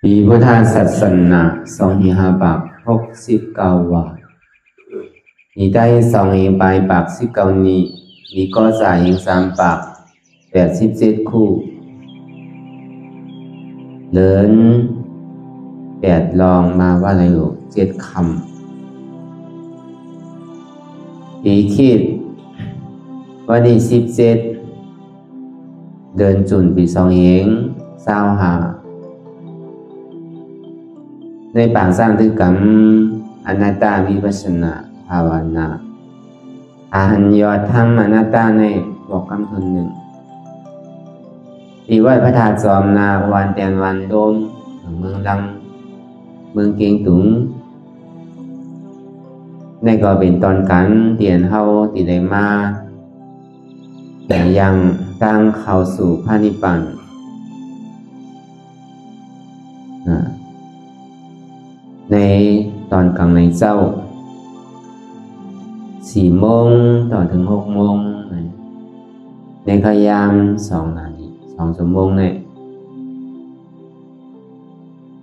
ปีพุทธศาสนา2569ว่า你在2889นี้มีก็จ่ายยิง387คู่เลิน8ลองมาว่าอะไรอยู่7คำปีคิดวันที่17เดือนจุนปี25ในปางสร้างถึงกรรมอนัตตาวิปัสสนาภาวนาอาหันยอดธรรมอนัตตาในบอกคำทุนหนึ่งที่วัดพระธาตุจอมนาวันแตนวันโดมเมืองลังเมืองเกียงตุงในก็เป็นตอนกันเตียนเฮาติได้มาแต่ยังตั้งเข้าสู่พระนิพพานในตอนกลางในเจ้า4 โมงต่อถึง6 โมงในขยาม2 นาที2 ชั่วโมงเนี่ย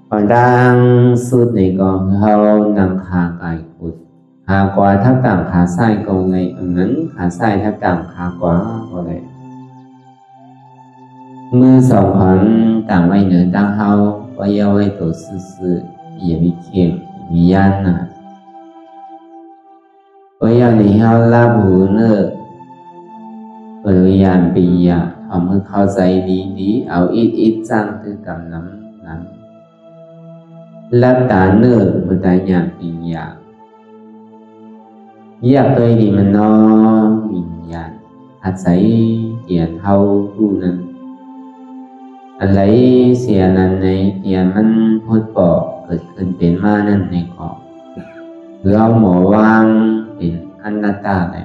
ก่อนดังสุดในกองเขานังขาไก่ขุดขากว่าทับต่างขาซ้ายก็เลยอันนั้นขาซ้ายทับต่างขากว่าก็เลยมือ2 คนต่างไว้เหนือตั้งเขาก็要ไว้ตัวซื่อ也没见没样呐，我要你好拉不呢，我要变呀，ทำให้เข้าใจดีๆเอาอีกจังคือกำน้ำรับตาเนื้อบุตรยานเป็นยาอยากตัวดีมันนอวิญญาณอาศัยเตียนเท่าผู้นั้นอะไรเสียนั้นในเตียนมันพูดบอกเกิดขึ้นเป็นมานั่นในขอบหรือเอาหมอวางเป็นอนัตตาเลย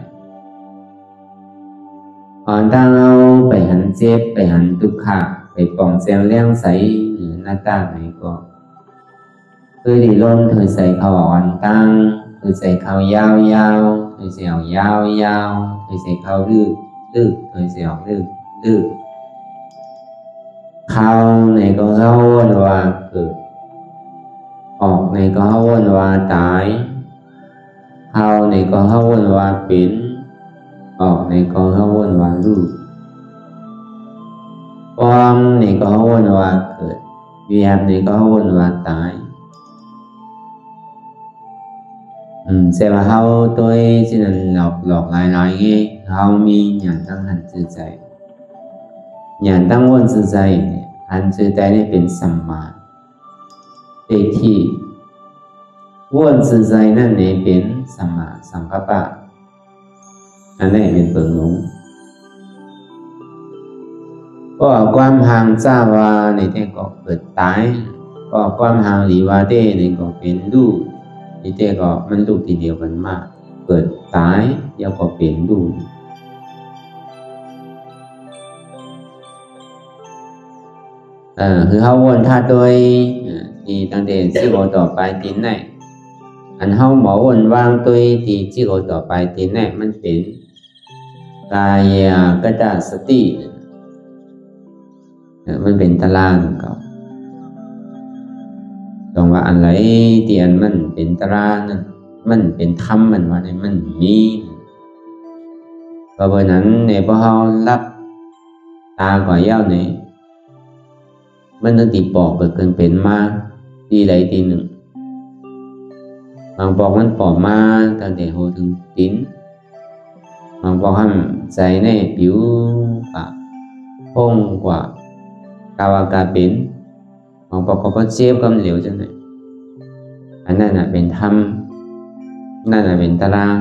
ก่อนตั้งเราไปหันเจ็บไปหันทุกข์ไปป่องแซงเลี้ยงใสหรืออนัตตาไหนก็คือดีลมเธอใส่เขาอ่อนตั้งเธอใส่เขายาวเธอใส่เอายาวเธอใส่เขาลึกเธอใส่เอาลึกเข้าในก็เข้าวนว่าเกิดออกในก็เข้าวนว่าตายเข้าในก็เข้าวนว่าเป็นออกในก็เข้าวนว่ารู้ความในก็เข้าวนว่าเกิดเวียบในก็เข้าวนว่าตายเสียว่าเข้าตัวที่นั่นหลอกหลายๆงี้เข้ามีอย่างตั้งหันจือใจอย่างตั้งวนจือใจหันจือใจนี่เป็นสัมมาที่วนจือใจนั่นนี่เป็นสัมมาสังกัปปะอันนี้เป็นเปิงหลงก็ความห่างจ้าว่าในที่ก็เกิดตายก็ความห่างหลีว่าเต้ในก็เป็นรูปในที่ก็มันรูปทีเดียวกันมากเกิดตายแล้วก็เป็นรูปคือเขาวนธาตุโดยที่ตั้งแต่ที่เราต่อไปตินไหนอันเขาหมอวนวางตัวที่เราต่อไปตินไหนมันเป็นกายกตสติมันเป็นตารางเขาตรงว่าอะไรเตียนมันเป็นตารางนั่นมันเป็นธรรมมันว่าเนี่ยมันมีเพราะฉะนั้นในพอเขารับตาก่อยาวเนี่ยมันต้องติดปอกเกิดขึ้นเป็นมาทีใดทีหนึ่งบางปอกมันปอกมาตั้งแต่หัวถึงตีนบางปอกห้ามใจในผิวปากพงกว่ากาวากาเป็นบางปอกก็เจ็บกำเหลวจังเลยอันนั้นน่ะเป็นธรรมนั่นน่ะเป็นตาราง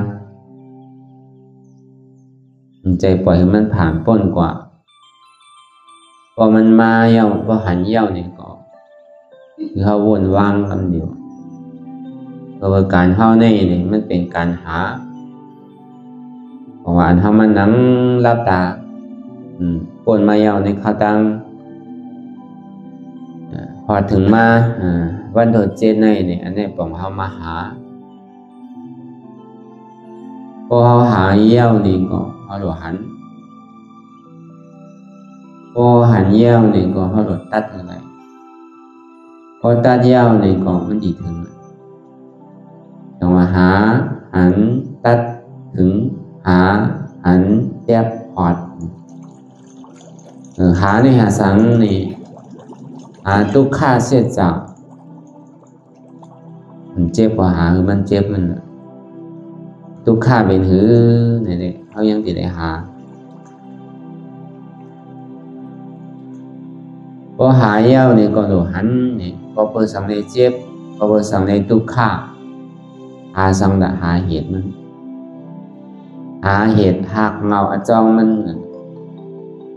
ใจปล่อยให้มันผ่านพ้นกว่าพอมันมาเย้าก็หันเย้าเนี่ยก็คือเขาวนวางคำเดียวเพราะว่าการเข้าในเนี่ยมันเป็นการหาเพราะว่าอันเขามันนั่งรับตาวนมาเย้าในเขาตั้งพอถึงมาวันโดดเจนในเนี่ยอันนี้ผมเขามาหาพอเขาหาเย้านี่ก็เขาหลวหันพอหันเย้านี่ก็เขาหลดตัดอะไร พอตัดยาวในก็มันดีถึงต้องมาหาหันตัดถึงหาหันแยบพอดหาในหาสังนี่หาทุกข้าเสียจากมันเจ็บกว่าหาคือมันเจ็บมันทุกข้าเป็นหือเนี่ยเขายังติดได้หาพอหายาวเนี่ยก็ดูหันเนี่ยพอเปิดสังในเจ็บพอเปิดสังในทุกข้าหาสังแต่หาเหตุมันหาเหตุหักเงาอจองมัน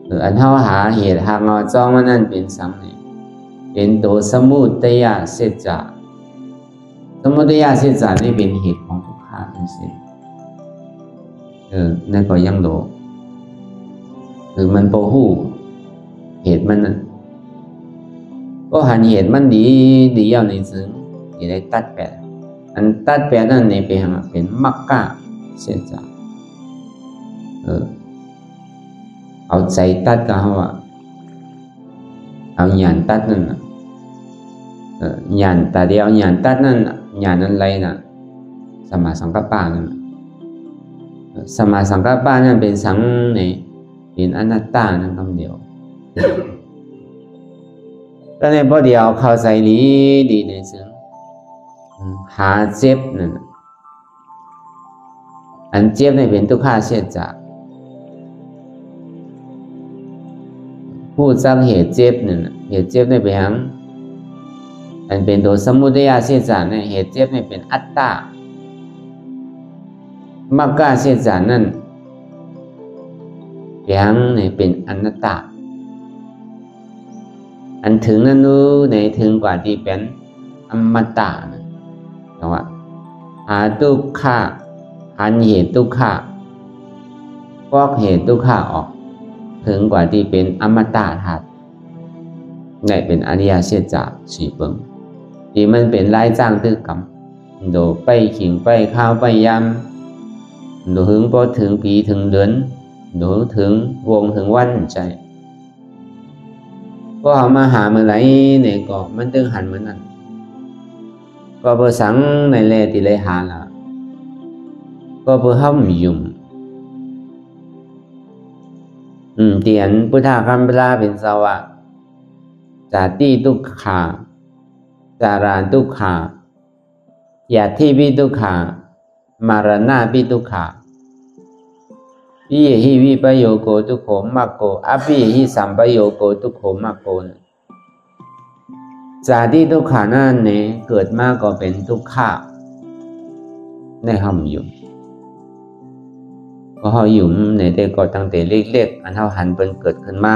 หรืออันเท่าหาเหตุหักเงาอจองมันนั่นเป็นสังเนี่ยเป็นตัวสมุทัยเสจาสมุทัยเสจานี่เป็นเหตุของทุกข้าทั้งสิ้นนั่นก็ยังโดหรือมันโปหูเหตุมันก็หันเหตุมันดีอย่างในซึ่งที่ได้ตัดแปดอันตัดแปดนั่นในเป็นมักกะเสียจากเอาใจตัดก็เขาว่าเอาหยานตัดนั่นหยานตาเดียวหยานตัดนั่นหยานนั้นไรน่ะสมาสังกัปปะนั่นสมาสังกัปปะนั่นเป็นสังในเป็นอนัตตานั่นคำเดียวก็ในพอเดียวเข้าใจดีในซึ่งหาเจ็บนั่นอันเจ็บในเป็นทุกข้าเสียจากผู้สร้างเหตุเจ็บนั่นเหตุเจ็บในเป็นหังอันเป็นตัวสมุทัยเสียจากเนี่ยเหตุเจ็บในเป็นอัตตามรรคเสียจากนั่นเป็นหังในเป็นอนัตตาอันถึงนั้นนู้ในถึงกว่าที่เป็นอมตะนะแต่ว่าหาทุกข้าหันเหตุทุกข้าฟอกเหตุทุกข้าออกถึงกว่าที่เป็นอมตะธาตุในเป็นอริยเสียจากสีเบิ้งที่มันเป็นรายจ้างตื้อกรรมโดไปขิงไปข้าวไปยำโดถึงพอถึงปีถึงเดือนโดถึงวงถึงวันใจก็เอามาหาเมื่อไหร่เนี่ยก็มันตึงหันเหมือนนั้นก็เพื่อสังในเลติเลหาละก็เพื่อห้ามยุ่มเตียนพุทธคำพลาเป็นสวะจาติทุกขาจาราทุกขายาทิวิทุกขามารณะวิทุกขาปิเยหิวิปโยโกทุกโขมักโกอปิเยหิสัมปโยโกทุกโขมักโกจาติทุกขานั่นเนี่ยเกิดมาก็เป็นทุกขาในห้ามยุ่มก็เขายุ่มในแต่ก็ตั้งแต่เล็กๆอันเขาหันเป็นเกิดขึ้นมา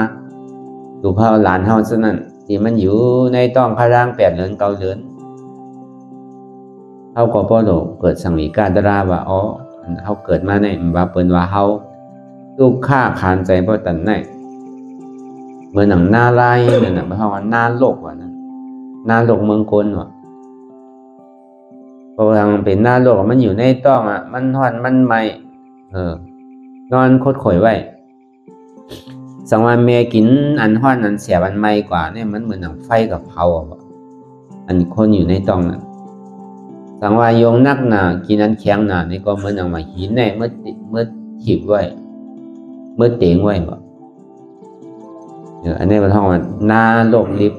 ดูเขาหลานเขาซะนั่นที่มันอยู่ในต้องข้าร่าง8 เดือน 9 เดือนเขาก็พอโดเกิดสังวิกาตราว่าอ๋อเขาเกิดมาในว่าเปิ้นว่าเขาทุกข้าขานใจเพราะตันไหนเมื่อหนังหน้าลายนั่นน่ะเพราะว่าหน้าโลกว่านั่นหน้าโลกเมืองคนว่ะเพราะว่ามันเป็นหน้าโลกมันอยู่ในต้องมันหอนมันไหมนอนคดข่อยไว้สังวาเมียกินอันห้อนอันเสียบอันไหมกว่าเนี่ยมันเหมือนหนังไฟกับเผาอันคนอยู่ในต้องนั้นสังวายงนักหนากินอันแข็งหนานี่ก็เหมือนหนังมาหินแน่เมื่อถีบไว้เมื่อเตียงไว้อันนี้มันท่องว่าหน้าโลกลิบ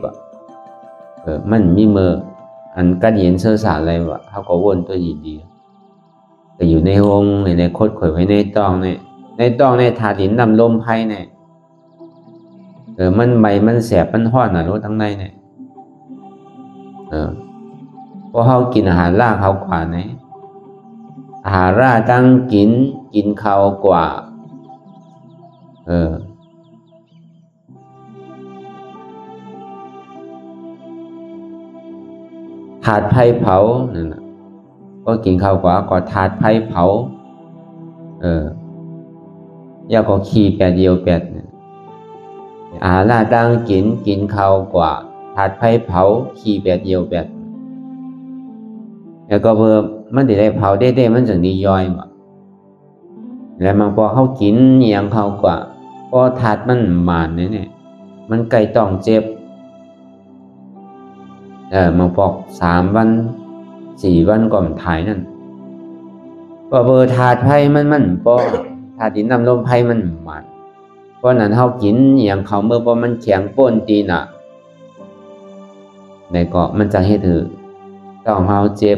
มันมีมืออันกัดเย็นเสื้อสารอะไรเขาก็วนตัวดีๆแต่อยู่ในวงในคดข่อยไว้ในต้องในถาดินนำลมไพ่เนี่ยมันใบมันแสบมันห้อนรู้ทั้งในเนี่ยพอเขากินอาหารล่าเขากว่าเนี่ยอาหารล่าตั้งกินเขากว่าถาดไผ่เผานั่นนะก็กินข้าวกว่าก็ถาดไผ่เผายาก็ขี้8 เดียว8เนี่ยอาหารล่าตั้งกินข้าวกว่าถาดไผ่เผาขี้8 เดียว8แล้วก็เพิ่มมันได้เผาได้มันจึงดีย่อยว่ะแล้วมันพอเขากินอย่างเขากว่าพอถาดมันหมานเนี่ยมันไก่ต้องเจ็บ มาปอก3 วัน 4 วันก่อนถ่ายนั่นก็เบอร์ถาดไผ่มันป้อถาดดินน้ำลมไผ่มันเพราะนั้นเขากินอย่างเขาเมื่อพอมันแข็งป้นตีน่ะในเกาะมันจะให้ถือต้องเขาเจ็บ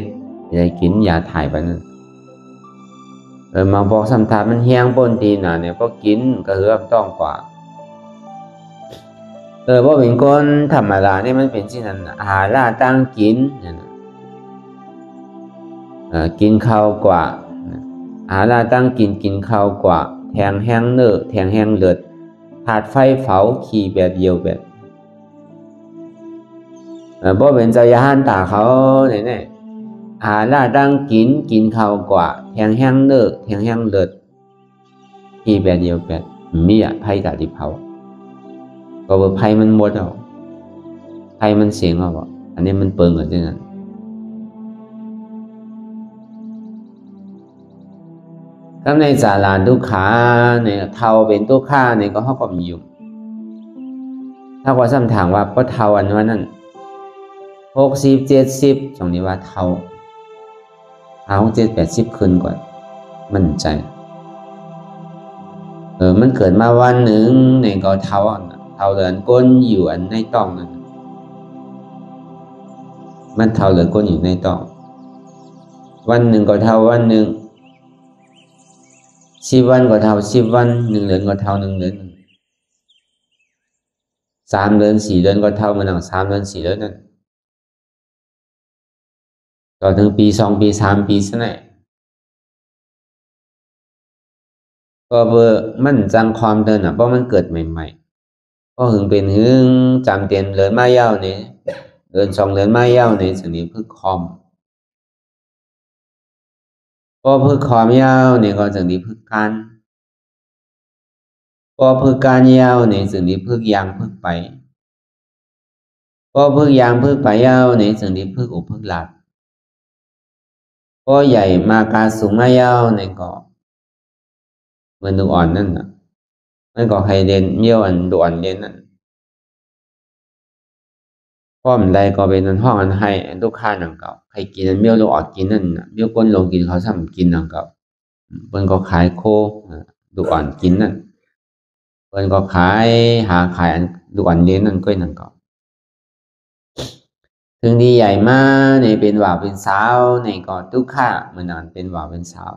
อย่ากินอย่าถ่ายไปนั่นมาบอกสัมถามันแห้งป้นตีน่ะเนี่ยพอกินก็คือต้องกว่าเพราะเป็นคนธรรมดาเนี่ยมันเป็นที่นั้นอาหารล่าตั้งกินเนี่ยกินข้าวกว่าอาหารล่าตั้งกินข้าวกว่าแทงแห้งเนื้อแทงแห้งเลือดถาดไฟเผาขี่แบบเดียวแบบเพราะเป็นเจ้ายาหันตาเขาเนี่ยอาหารล่าตั้งกินข้าวกว่าแทงแห้งเนื้อแทงแห้งเลือดขี่แบบเดียวแบบมีไผ่ตาดิเผาก็ว่าไผ่มันหมดแล้วไผ่มันเสียงเอาอันนี้มันเปิงกันที่นั่นถ้าในศาลาทุกขาเนี่ยเทาเป็นทุกข้าเนี่ยก็เขาก็มีอยู่ถ้าว่าซ้ำถามว่าก็เทาอันว่านั่น60 70ตรงนี้ว่าเทา7 80ขึ้นก่อนมั่นใจมันเกิดมาวันหนึ่งเนี่ยก็เทาเหลือนก้นอยู่อันในต้องนั่นมันเทาเหลือนก้นอยู่ในต้องวันหนึ่งก็เทาวันหนึ่ง10 วันก็เทา10 วัน1 เดือนก็เทา1 เดือน3 เดือน4 เดือนก็เทามัน3 เดือน4 เดือนนั่นต่อถึงปี2 ปี3 ปีซะหน่อยก็เบอร์มันจังความเดินเพราะมันเกิดใหม่ๆก็หึงเป็นหึงจำเตียนเดินมาเย้าเนี่ยเดิน2 เดือนมาเย้าเนี่ยสิ่งนี้พึ่งคอมก็พึ่งคอมเย้าเนี่ยก็สิ่งนี้พึ่งการก็พึ่งการเย้าเนี่ยสิ่งนี้พึ่งยางพึ่งไปก็พึ่งยางพึ่งไปเย้าเนี่ยสิ่งนี้พึ่งอุพึ่งหลัดก็ใหญ่มากาสูงมาเย้าเนี่ยก็เหมือนดูอ่อนนั่นน่ะมันก็ให้เด่นเมี่ยวอันดูอ่อนเด่นนั่นป้อมใดก็เป็นห้องอันให้ลูกค้าหนังเก่าใครกินอันเมี่ยวดูอ่อนกินนั่นน่ะเมี่ยวก้นลงกินเขาซ้ำกินหนังเก่าเพิ่นก็ขายโคดูอ่อนกินนั่นเพิ่นก็ขายอันดูอ่อนเด่นนั่นก็หนังเก่าถึงดีใหญ่มากในเป็นบ่าวเป็นสาวในก็ทุกข้าเหมือนนั้นเป็นบ่าวเป็นสาว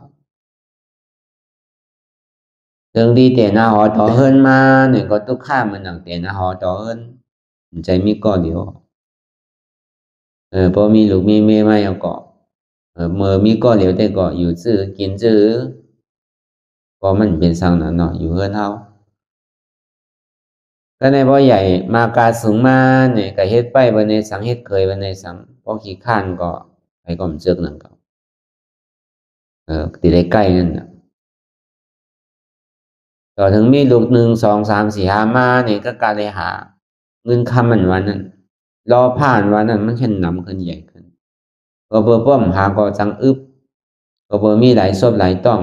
ถึงดีแต่หน้าหอต่อเฮิรนมาเนี่ยก็ทุกข้าเหมือนนั้นแต่หน้าหอต่อเฮิรนใจมีก็เดียวพอมีลูกมีเมียมาเอาก็เมื่อมีก็เดียวแต่ก็อยู่ซื่อกินซื่อก็มันเป็นสังนั้นเนาะอยู่เฮิรนเฮาก็ในพ่อใหญ่มากาสูงมาเนี่ยก็เฮ็ดไปบ่ในสังเฮ็ดเคยบ่ในสังพอขี้ข้านก็ไปก็มจึกนั่นก็ติได้ใกล้นั่นน่ะต่อถึงมีลูก1 2 3 4 5มาเนี่ยก็การได้หาเงินคำมันวันนั้นรอผ่านวันนั้นมันขึ้นนำขึ้นใหญ่ขึ้นก็เบอร์ป้อมหาก็จังอึบก็เบอร์มีหลายซบหลายต้อง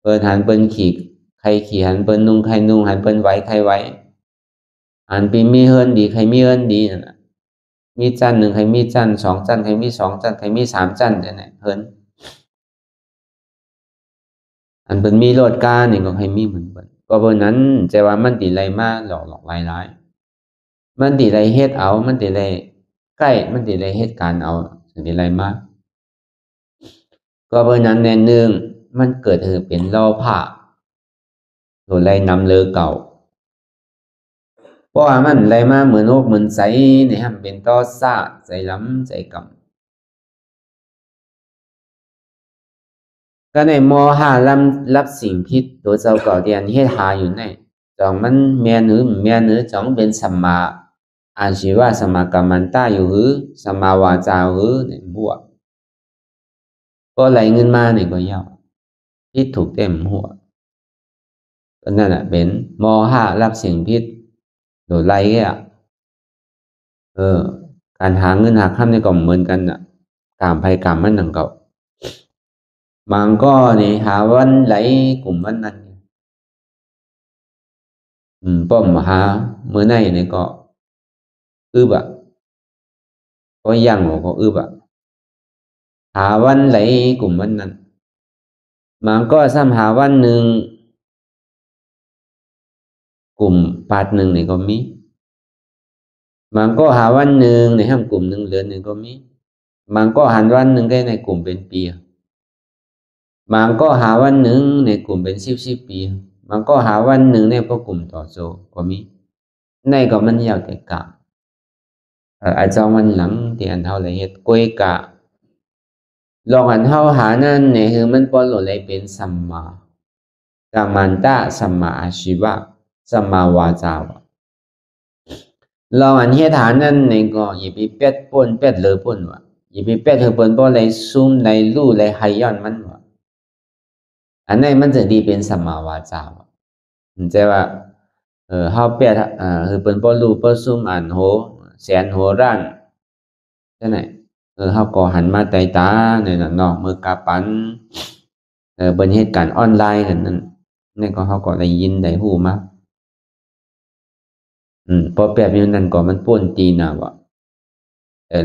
เปิ้นหันเปิ้นขี่ใครขี่หันเปิ้นนุ่งใครนุ่งหันเปิ้นไหวใครไหวหันปีมีเฮิรนดีใครมีเฮิรนดีนั่นน่ะมีจัน1ใครมีจัน2 จันใครมี2 จันใครมี3 จันจังได๋เฮิรนอันเปิ้นมีรถกานี่ก็ให้มีเหมือนเปิ้นก็เบิ่นนั้นแต่ว่ามันติไลมาหลอกหลายๆมันติไลเฮ็ดเอามันติไลใกล้มันติไลเหตุการณ์เอาสิติไลมาก็เบิ่นนั้นแน่หนึ่งมันเกิดเป็นล่อผ้าโดนไล่นำเลอเก่าเพราะว่ามันไล่มาเหมือนโอกเหมือนใสนี่ฮะเป็นต่อซ่าใจล้ำใจกำก็ในม5รับสิ่งผิดตัวเจ้าเก่าเดียนเฮ็ดหาอยู่ในจองมันแม่นหรือแม่นหรือจองเป็นสัมมาอาชีวะสัมมากัมมันตาอยู่หรือสัมมาวาจาหรือเนี่ยบวกก็ไหลเงินมาเนี่ยก็ยาวผิดถูกเต็มหัวก็นั่นแหละเป็นม5รับสิ่งผิดโดนไล่อ่ะการหาเงินหาค่ำนี่ก็เหมือนกันน่ะกามภัยกามมันหนังเก่าบางก็นี่หาวันไหลกลุ่มวันนั้นป้อมหาเมื่อไหร่นี่ก็แบบ ก็ยังก็อึบอ่ะหาวันไหลกลุ่มวันนั้นมันก็ซ้ำหาวันหนึ่งกลุ่มปาดหนึ่งนี่ก็มีมันก็หาวันหนึ่งในห้างกลุ่มหนึ่งเดือนหนึ่งก็มีมันก็หันวันหนึ่งได้ในกลุ่มเป็นปีมันก็หาวันหนึ่งในกลุ่มเป็น10ปีมันก็หาวันหนึ่งในพวกกลุ่มต่อโซก็มีในก็มันอยากแต่กะอาจจะวันหลังที่อันเท่าไรเหตุกวยกะลองอันเท่าหานั่นเนี่ยคือมันปนหลดเลยเป็นสัมมากามันตะสัมมาอาชีวะสัมมาวาจาวะลองอันเหตุหานั่นเนี่ยก็อย่าไปเป็ดปนเป็ดเลยปนวะอย่าไปเป็ดเธอปนปนเลยซุ่มเลยลู่เลยไฮย้อนมันวะอันนี้มันจะดีเป็นสัมมาวาจาวะมันจะว่าเฮาเป็ดคือปนปนลู่ปนซุ่มอันโหแสนโหร้านใช่ไหมเฮาก็หันมาไต่ตาเนี่ยเนาะมือกาปันบนเหตุการณ์ออนไลน์กันนั่นนี่ก็เขาก็ได้ยินได้หูมาพอแปบอย่างนั้นก็มันป่นตีนะวะ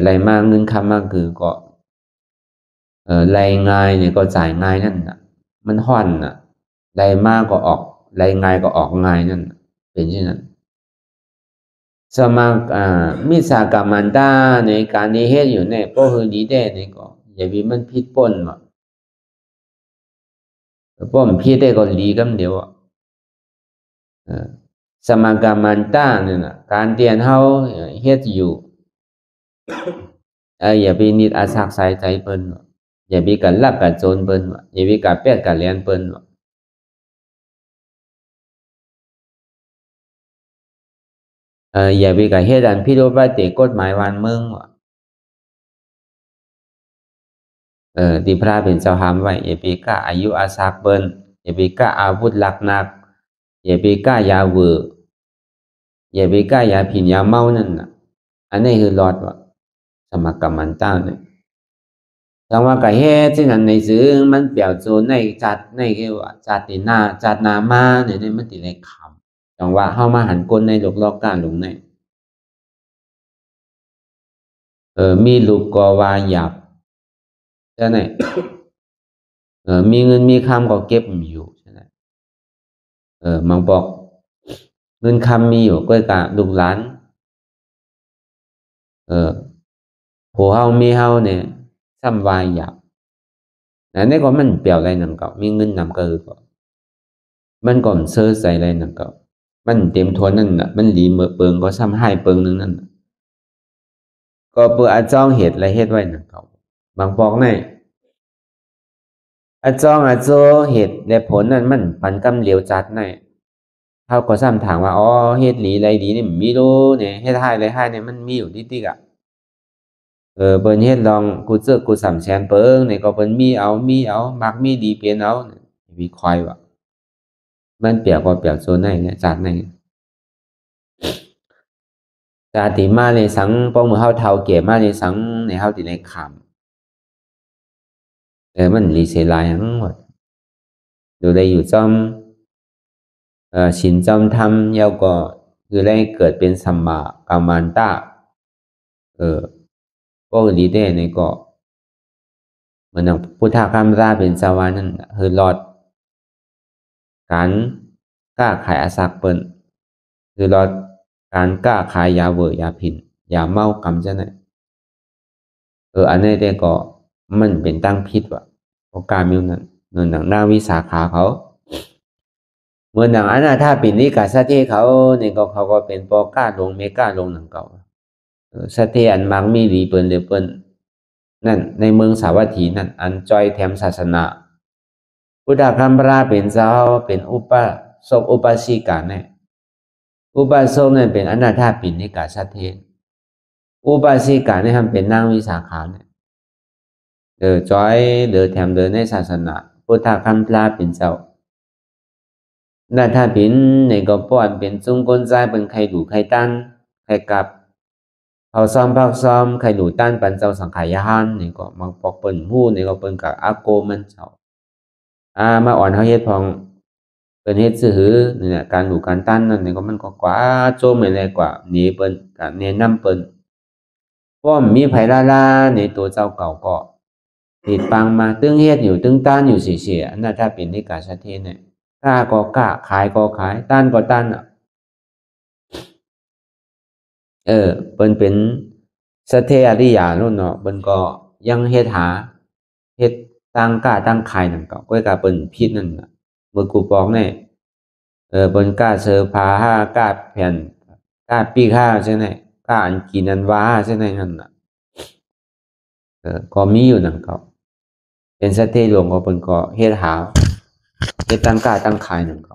ไรมาเงินคำมากคือก็ไรง่ายเนี่ยก็จ่ายง่ายนั่นน่ะมันห่อนน่ะไรมากก็ออกไรง่ายก็ออกง่ายนั่นเป็นเช่นนั้นสมัครมิสากรรมันตาในการที่เฮ็ดอยู่เนี่ยก็คือดีได้เนี่ยก็อย่าวิมันผิดป่นวะป้อมผิดได้ก็ดีกันเดียวอ่ะสมากรรมันตาเนี่ยนะการเรียนเฮาเฮ็ดอยู่อย่าไปนิดอาศักใส่ใจเปิ้นอย่าไปกันลักกันโจรเปิ้นอย่าไปกันแปดกันเลียนเปิ้นอย่าไปกันเฮ็ดอันผิดว่าเตะกฎหมายบ้านเมืองที่พระเป็นเจ้าห้ามไว้อย่าไปกะอายุอาศักเปิ้นอย่าไปกะอาวุธหลักหนักอย่าไปกะยาเวออย่าไปกะยาผินยาเมานั่นน่ะอันนี้คือรอดว่ะสมกรรมันตาเนี่ยจังว่าก็เฮ็ดที่นั่นในซื้อมันเปรียวโจรในจัดในคือว่าจัดติหน้าจัดนามาเนี่ยในมันติได้คำจังว่าเฮามาหันกลในโลกลอกการลงในมีลูกก็ว่าหยาบใช่ไหมมีเงินมีคำก็เก็บอยู่ใช่ไหมมังบอกเงินคำมีอยู่ก็กะลูกหลานผัวเฮามีเฮาเนี่ยซ้ำวายหยาบนั่นนี่ก็มันเปรียวอะไรนั่นก็มีเงินนำก็ก็มันก็เสื้อใส่อะไรนั่นก็มันเต็มทวนนั่นน่ะมันหลีเมื่อเปิงก็ซ้ำให้เปิงนึงนั่นก็เปิดอาจ้องเหตุอะไรเหตุไว้นั่นก็บางปอกในอาจ้องอาโจเหตุและผลนั่นมันปันกำเหลียวจัดในเขาก็ซ้ำถามว่าอ๋อเหตุหลีอะไรดีนี่มีรู้เนี่ยเหตุให้อะไรให้เนี่ยมันมีอยู่นิดๆอ่ะเปิ้นเฮ็ดลองกูเจอกูสำแสนเปิงเนี่ยก็เปิ้นมีเอามักมีดีเปลี่ยนเอาวิควายว่ะมันเปรียบก็เปรียบโซนในเนี่ยจัดในจาติมาในสังป้องมือเฮาเฒ่าแก่มาในสังในเฮาติในขำมันรีเสลายทั้งหมดดูได้อยู่จอมศีลจอมธรรมเยาก็คือได้เกิดเป็นสัมมากรรมันตะก็ดีได้ในก็เหมือนพุทธคำราเป็นสวรรค์นั่นคือหลอดการกล้าขายอาศักเปิ้นคือหลอดการกล้าขายยาเวอยาผินยาเมากำจะไหนอันนี้ได้ก็มันเป็นตั้งพิษว่ะโอกาสมิวนั้นเงินหนังหน้าวิสาขาเขาเมื่อหนังอันนั้นถ้าเป็นนิกาสเทเขาเนี่ยก็เขาก็เป็นปอก้าลงเมก้าลงหนังเก่าสเทอันมังมีดีเปิ้นเลยเปิ้นนั่นในเมืองสาวัตถีนั่นอันจอยแถมศาสนาพุทธคัมภราเป็นเจ้าเป็นอุปสมอุปาสิกาเนี่ยอุปาสกเนี่ยเป็นอนาถาปิณฑิกาสเทอุปาสิกาเนี่ยทำเป็นนางวิสาขาเนี่ยจอยแถมในศาสนาพุทธคัมภราเป็นเจ้านาถาปิณในก็ป้อนเป็นจุงกลใจเป็นใครดูใครตั้นใครกับเขาซ้อมพักซ้อมใครดูตั้นปันเจ้าสังขายานนี่ก็มังปอกเปิ้นหู้นี่ก็เปิ้นกับอาโกมันเจ้ามาอ่อนเขาเฮ็ดพองเป็นเฮ็ดซื่อหือนี่แหละการดูการตั้นนั่นนี่ก็มันก็กว่าโจมอะไรกว่าหนีเปิ้นกับแนะนำเปิ้น ป้อมมีไผลาลาในตัวเจ้าเก่าก็ติดปังมาตึงเฮ็ดอยู่ตึงต้านอยู่เสียๆน่าถ้าเป็นนิกาสะเทเนี่ยกล้าก็กล้าขายก็ขายต้านก็ต้านอ่ะเปิ้นเป็นสะเทอริยาโน่นเนาะเปิ้นก็ยังเฮ็ดหาเฮ็ดตั้งกล้าตั้งขายนั่นก็ก้อยกาเปิ้นผิดนั่นน่ะเมื่อกูบอกเนี่ยเปิ้นกล้าเสื้อผ้าห้ากล้าแผ่นกล้าปีกห้าใช่ไหมกล้าอันกินอันว่าใช่ไหมนั่นน่ะก็มีอยู่นั่นก็เป็นสะเทหลวงก็เปิ้นก็เฮ็ดหาเฮ็ดตั้งกล้าตั้งขายนั่นก็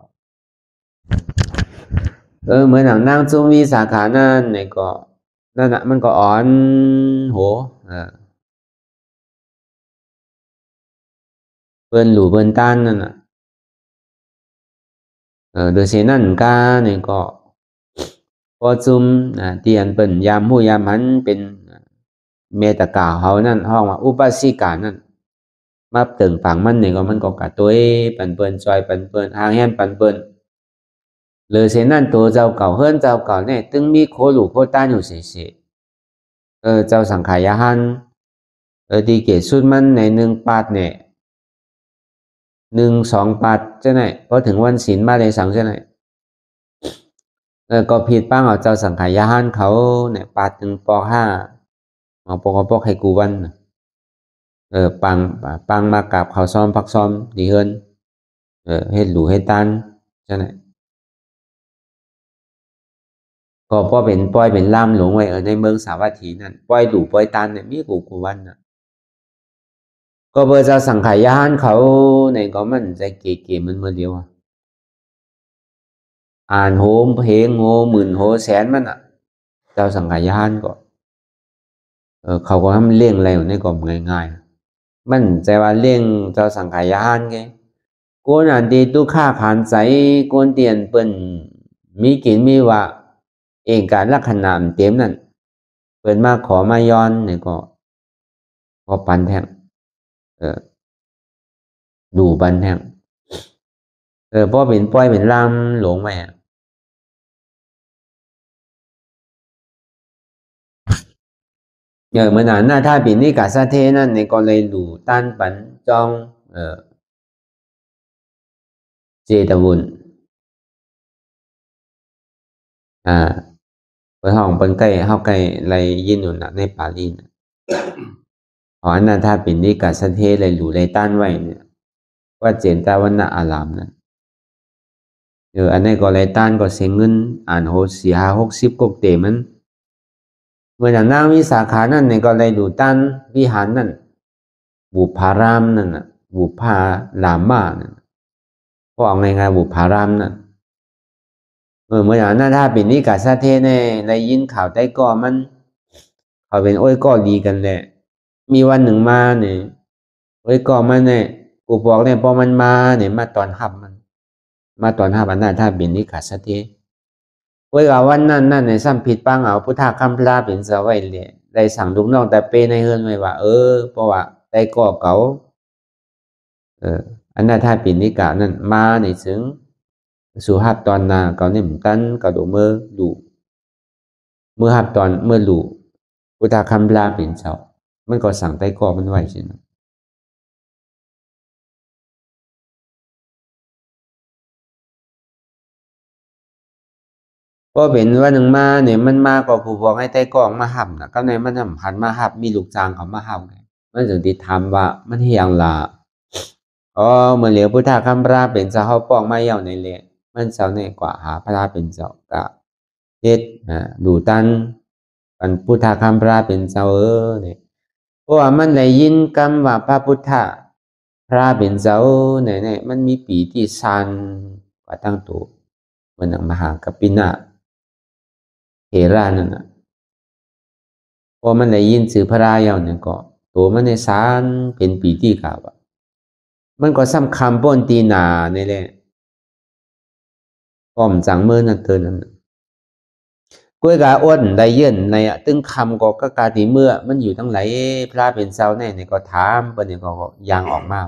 เหมือนหนังนางจุงวีสาขานั่นเนี่ยก็นั่นน่ะมันก็อ่อนโหเปิ้นหลู่เปิ้นต้านนั่นน่ะโดยเฉนั่นกาเนี่ยก็พอจุมเตียนเปิ้นยามหู้ยามหันเป็นเมตกาเขานั่นห้องว่าอุปาสิกานั่นมาตึงฝังมันเนี่ยก็มันก็กะตัวปันเปิ้นซอยปันเปิ้นหางแฮนปันเปิ้นเลยเฉนั่นตัวเจ้าเก่าเฮิรนเจ้าเก่าเนี่ยตึงมีโคหลู่โคต้านอยู่เฉยๆเจ้าสังขายหันดีเกศสุดมันใน1 ปาดเนี่ย1-2 ปาดใช่ไหมพอถึงวันศีลมาเลยสั่งใช่ไหมก็ผิดป้างเอาเจ้าสังขายหันเขาเนี่ยปาด1 ปอก 5เอาปอกให้กูวันปังมากราบเขาซ้อมพักซ้อมดีเฮิรนเฮ็ดหลู่เฮ็ดตันใช่ไหมก็พอเป็นปล่อยเป็นล่ามหลงไว้ในเมืองสาวัตถีนั่นปล่อยหลู่ปล่อยตันเนี่ยมีกูวันน่ะก็เบอร์เจ้าสังขายหันเขาในก็มันใจเก๋ๆมันเมื่อเดียวอ่านโหมเพลงโหหมื่นโหแสนมันอ่ะเจ้าสังขายหันก็เขาก็ทำเลี้ยงอะไรอยู่ในก็ง่ายๆมันใจว่าเลี้ยงเจ้าสังขายหันไงกูน่ะดีตุค่าผ่านใจกูเตียนเปิ้นมีกินมีว่าเองการลักษณะเต็มนั่นเปิ้นมาขอมาย้อนเนี่ยก็ปันแท้งดูปันแท้งพอเป็นป้อยเป็นล่ามหลงไปเหมือนนั้นน่ะถ้าเป็นนิกาสะเทนั่นในก็เลยหลู่ต้านปันจองเจตวุนเปิดห้องเปิ้นใกล้เฮาใกล้ไรยินอยู่น่ะในปารีสอ๋ออันนั้นถ้าเป็นนิกาสะเทเลยหลู่เลยต้านไว้เนี่ยว่าเจนตาวันนะอารามนั่นอันนี้ก็เลยต้านก็เสียเงินอ่านโห4-60กกเตมันเมื่ออย่างนางวิสาขานั่นเนี่ยก็เลยดูต้านวิหารนั่นบุพารามนั่นน่ะบุพาลามานั่นก็เอาง่ายๆบุพารามนั่นเมื่ออย่างนั้นถ้าเป็นนิกาสะเทในได้ยินข่าวใต้ก่อมันเขาเป็นโอ้ยก็ดีกันแหละมีวันหนึ่งมาเนี่ยโอ้ยก็มันเนี่ยกูบอกเนี่ยพอมันมาเนี่ยมาตอนหับมันมาตอนหับอันนั้นถ้าเป็นนิกาสะเทโอ้ยเอาวันนั้นนั่นเนี่ยซ้ำผิดปังเอาพุทธคำพลาเป็นสวัยเลยได้สั่งลูกน้องแต่เปในเฮือนไว้ว่าเพราะว่าได้ก่อเก่าอันนั้นถ้าเป็นนิกานั่นมาในถึงสุหับตอนนาเก่าเนี่ยตันเก่าดูเมื่อดูเมื่อหับตอนเมื่อดูพุทธคำพลาเป็นเสามันก็สั่งได้ก่อมันไว้ใช่ไหมก็เป็นว่าหนึ่งมาเนี่ยมันมากกว่าผู้บอกให้ใต้กองมาหับนะก็ในมันหันมาหับมีลูกจ้างเขามาหับไงมันถึงติดทำว่ามันเฮียงละเมื่อเหลียวพุทธคำพระเป็นเจ้าเขาป้องมาเย่าในเละมันเจ้าในกว่าหาพระเป็นเจ้ากะเฮ็ดดูตันกันพุทธคำพระเป็นเจ้าเนี่ยเพราะว่ามันได้ยินคำว่าพระพุทธพระเป็นเจ้าเนี่ยมันมีปีที่ซันกว่าตั้งตัวเหมือนมหากัปปินะเทรานั่นน่ะพอมันได้ยินสื่อพระรายาวเนี่ยก็ตัวมันในสารเป็นปีที่กล่าวมันก็ซ้ำคำป้นตีนาในแหละป้อมจังเมื่อนั่นเตือนนั่นก้วยกาอ้วนได้เยื่นในตึงคำก็กาตีเมื่อมันอยู่ทั้งไหลพระเป็นเจ้าแน่เนี่ยก็ถามปเนี่ยก็ยางออกมาก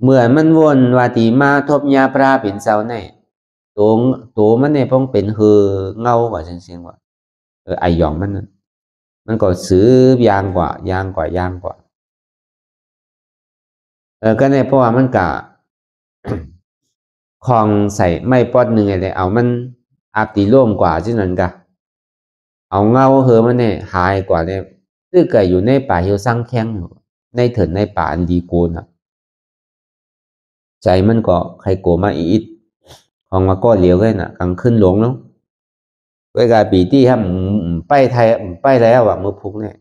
เมื่อมันวนวาตีมาทบยาพระเป็นเจ้าแน่ตัวมันเนี่ยพ้องเป็นเงาว่าเสียงว่าไอหยองมันนั่น มันก็ซื้อยางกว่ายางกว่ายางกว่าก็ในเพราะว่ามันกะคลองใส่ไม่ปอดหนึ่งอะไรเอามันอาบตีร่วมกว่าที่นั่นกะเอาเงาเหอมันเนี่ยหายกว่าเนี่ยคือเกิดอยู่ในป่าเหี่ยวสร้างแข้งอยู่ในเถินในป่าอันดีโกนอ่ะใจมันก็ใครโกมาอีดของมาก็เหลียวกันน่ะกลางขึ้นหลวงเนาะเวลาปีที่ทำไปไทยไปแล้วอ่ะมือพุกเนี่ย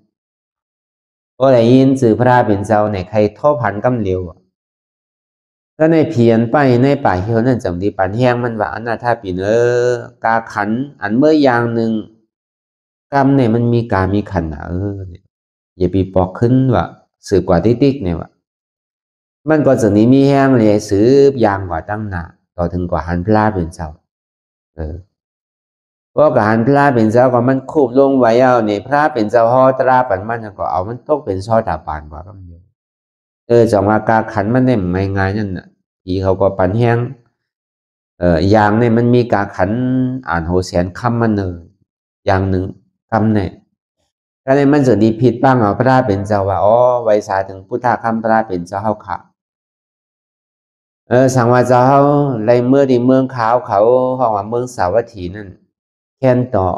ก็ได้ยินสื่อพระเป็นเจ้าเนี่ยใครท่อพันกำเลียวก็ในเพียนไปในป่าเหี่ยวนั่นจำดีปันแห้งมันว่าอันน่ะถ้าปีเนอกาขันอันเมื่ออย่างหนึ่งกรรมเนี่ยมันมีกามีขันอ่ะเนี่ยอย่าปีปอกขึ้นว่าสืบกว่าติ๊กเนี่ยว่ามันก็จะนี้มีแห้งเลยสืบยางกว่าตั้งหนาต่อถึงกว่าหันพลาเป็นเจ้าเพราะกหันพลาเป็นเจ้าก็มันคูบลงไว้เอาเนี่ยพระเป็นเจ้าห่อตราปันมันก็เอามันตกเป็นช่อตาปานกว่าก็มีจังว่ากาขันมันเนี่ยไม่ง่ายนั่นน่ะทีเขาก็ปันแห้งอย่างเนี่ยมันมีกาขันอ่านโหแสนคำมันเนออย่างหนึ่งคำเนี่ยก็เลยมันจะดีผิดบ้างเอาพระเป็นเจ้าว่าอ๋อไว้สาถึงพุทธคำพระเป็นเจ้าเขาค่ะสังวาเจ้าเขาในเมื่อที่เมืองขาวเขาห้องว่าเมืองสาวัตถีนั่นแค่นต่อ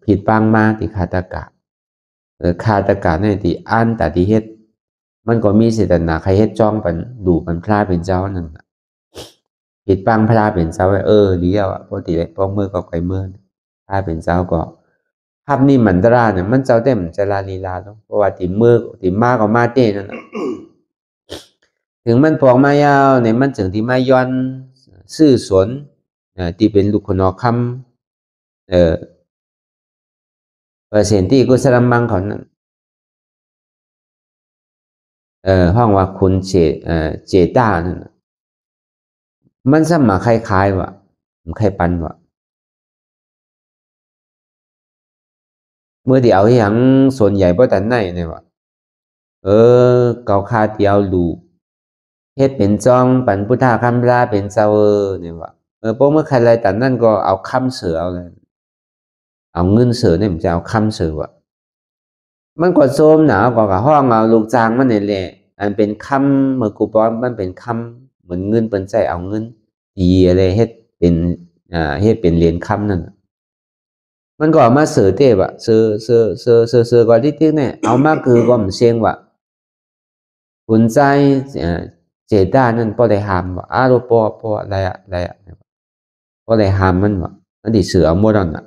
ผิดบ้างมาติคาตกะคาตกะเนี่ยที่อ่านแต่ที่เฮ็ดมันก็มีเสตนาใครเฮ็ดจ้องปันดูปันพระเป็นเจ้านั่นผิดบ้างพระเป็นเจ้าดีแล้วอ่ะปกติเลยพอเมื่อก็ไปเมื่อพระเป็นเจ้าก็ภาพนี้มันตราเนี่ยมันเจ้าเต็มจะลาลีลาเนาะเพราะว่าติมือติมาก็มาเต้นั่นถึงมันพองมายาวเนี่ยมันถึงที่มาย้อนซื่อสนที่เป็นลูกคนอคำเปอร์เซ็นต์ที่กุศลมังเขานั้นห้องว่าคุณเจต้านั่นมันสมาคล้ายๆว่ะมันคล้ายปันว่ะเมื่อที่เอาอย่างส่วนใหญ่บ่ตันไหนเนี่ยว่ะเกาคาเตียวลูเฮ็ดเป็นจ้องปันพุทธาคำลาเป็นเจ้าเนี่ยว่ะพวกเมื่อใครอะไรแต่นั่นก็เอาคำเสือเอาเลยเอาเงินเสือเนี่ยมันจะเอาคำเสือว่ะมันก็โซมหนาวกว่ากับห้องเอาลูกจางมันเนี่ยแหละอันเป็นคำเมื่อกูบอกมันเป็นคำเหมือนเงินเป็นใจเอาเงินตีอะไรเฮ็ดเป็นเฮ็ดเป็นเหรียญคำนั่นมันก็มาเสือเทบอะเสือก่อนที่ติ๊กเนี่ยเอามาคือก็มันเสียงว่ะคุณใจเจด้านั่นพอได้หามว่ะรู้พออะไรพอได้หามมันว่ะมันดิเสือหมดแล้วน่ะ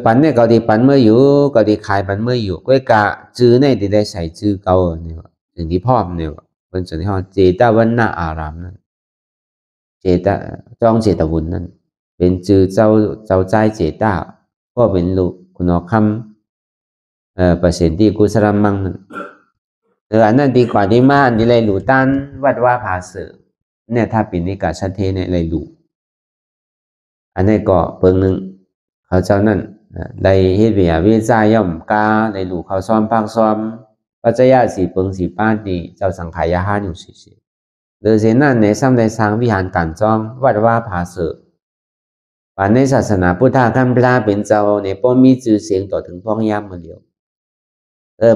ปันเนี่ยก็ดีปันเมื่ออยู่ก็ดีขายปันเมื่ออยู่ก็กะจื้อเนี่ยได้ใส่จื้อเก่าเนี่ยถึงที่พ่อมเนี่ยเป็นส่วนที่ห้องเจตาวันนาอารามนั่นเจตาจ้องเจตวุนนั่นเป็นจื้อเจ้าใจเจตาก็เป็นลูกคุณอคำเปอร์เซ็นต์ที่กุศลมังนั่นอันนั้นดีกว่าดีมากดีเลยหลูตันวัดว่าผาเสือเนี่ยถ้าปีนี้กาชัดเทเนี่ยเลยหลูอันนี้ก็เพิ่งหนึ่งเขาเจ้านั่นได้เฮ็ดเวียวิจายย่อมกาได้หลูเขาซ้อมภาคซ้อมปัจจัยสีเปิงสีป้านดีเจ้าสังขายาห้าอยู่สิโดยเช่นนั้นในซ้ำในสร้างวิหารการจ้องวัดว่าผาเสือป่านในศาสนาพุทธคัมภีร์เป็นเจ้าในป้อมีชื่อเสียงต่อถึงพ้องย่ำมาเดียว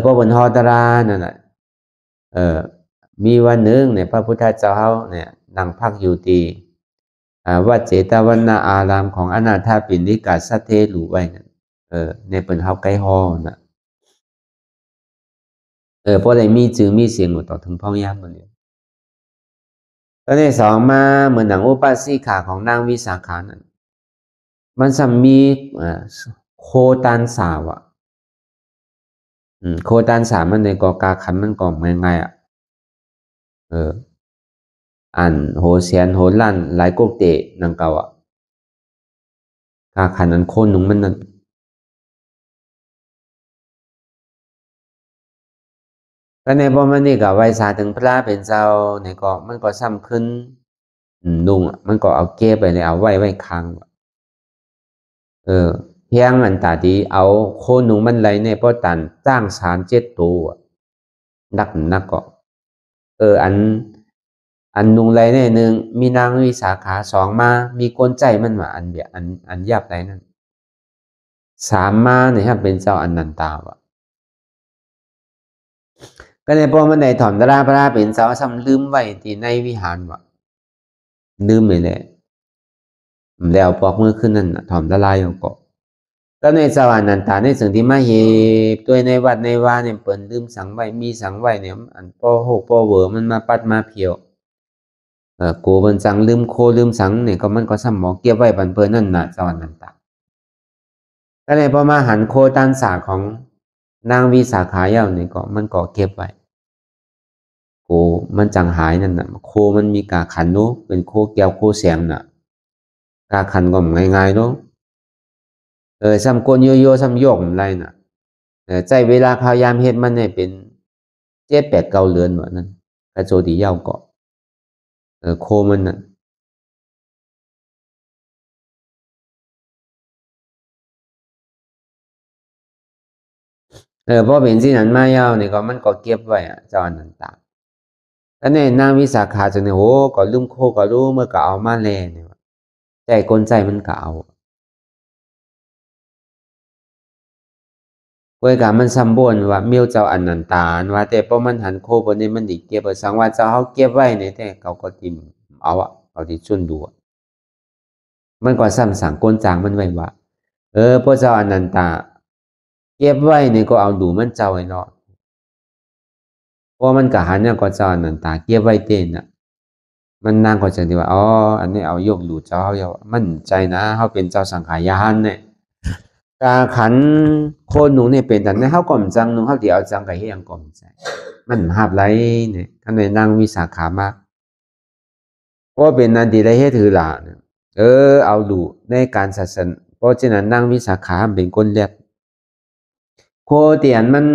พระบนหอตรานั่นแหละมีวันหนึ่งเนี่ยพระพุทธเจ้าเนี่ยนั่งพักอยู่ที่วัดเจตวันนาอารามของอนาถาปิณฑิกาสัทเทหลูไว้นั่นในเป็นเฮาใกล้ฮอนะเพราะอะไรมีจื่อมีเสียงต่อถึงพ้องย่ำมาเดียวตอนที่สองมาเหมือนหนังอุปาสิกาของนางวิสาขานั้นมันจะมีโคตันสาวอ่ะโคตันสามันในกอกาขันมันก็ง่ายๆอ่ะอันโหเสียนโหลั่นหลายกกเตะนังเก่าอ่ะกาขันนั้นโคนหนุ่งมันนั่นก็ในบ่มันนี่ก็ไว้สาถึงพระเป็นเจ้าในก็มันก็ซ้ำขึ้นลุงมันก็เอาเก็บไปเลยเอาไว้ค้างเพียงอันตาดีเอาโคนหนุ่งมันไหลในป้อตันจ้างสาร7 ตัวนักก็อันนุงไรเนี่ยหนึ่งมีนางวิสาขา2มามีกลใจมันว่าอันเดียอันยับไรนั่น สามมาเนี่ยครับเป็นเจ้าอนันตาวะก็ในพอมันได้ถอนตราพระเป็นเจ้าซ้ำลืมไว้ที่ในวิหารวะลืมเลยแหละแล้วปอกมือขึ้นนั่นถอนตะลายก็ก็ในเจ้าอนันตาในสิ่งที่มาเหตุตัวในวัดในวาเนี่ยเปิดลืมสังไว้มีสังไว้เนี่ยอันพ่อหกพ่อเวอมันมาปัดมาเพียวกูมันสังลืมโคลืมสังเนี่ยก็มันก็ซ้ำหมอเก็บไว้บันเพลินนั่นน่ะเจ้าอนันตาก็เลยพอมาหันโคตันสาของนางวิสาขาเย้าเนี่ยก็มันก็เก็บไว้โคมันจังหายนั่นน่ะโคมันมีกาขันโนเป็นโคแก้วโคเสียงน่ะกาขันก็ง่ายๆเนาะซ้ำโกนโยโย่ซ้ำโยกอะไรน่ะใจเวลาพยายามเฮ็ดมันเนี่ยเป็น7-8-9 เดือนวะนั่นกระโจดีเย้าก็โคมันน่ะพอเป็นสินั้นมาเย้าเนี่ยก็มันก็เก็บไว้เจ้าอนันตาแล้วเนี่ยนางวิสาขาจังเนี่ยโหก็ลืมโคก็รู้เมื่อก็เอามาแลเนี่ยใจกลใจมันก็เอาเว้ยกะมันซ้ำบนว่าเมียวเจ้าอนันตาว่าแต่พอมันหันโคบนนี้มันดิเก็บสังว่าเจ้าเขาเก็บไว้เนี่ยแต่เขาก็ติมเอาเอาที่ชุนดูมันก็ซ้ำสั่งกลจางมันไว้ว่าพระเจ้าอนันตาเก็บไว้เนี่ยก็เอาดูมันเจ้าไอ้เนาะเพราะมันกะหันเนี่ยก็เจ้าอนันตาเก็บไว้เต้นน่ะมันนางก็จะดีว่าอ๋ออันนี้เอายกดูเจ้าเขามั่นใจนะเขาเป็นเจ้าสังขายานเนี่ยกาขันโคนหนูเนี่ยเป็นแต่ในเขาก่อมจังหนูเขาเดี๋ยวเอาจังกับเฮียงก่อมใจมันหาบไรเนี่ยท่านในนางวิสาขามาเพราะเป็นนันดีได้เฮ็ดถือหลาเนี่ยเอาดูในการศาสนาเพราะฉะนั้นนางวิสาขาเป็นคนเรียกโคเตียนมัน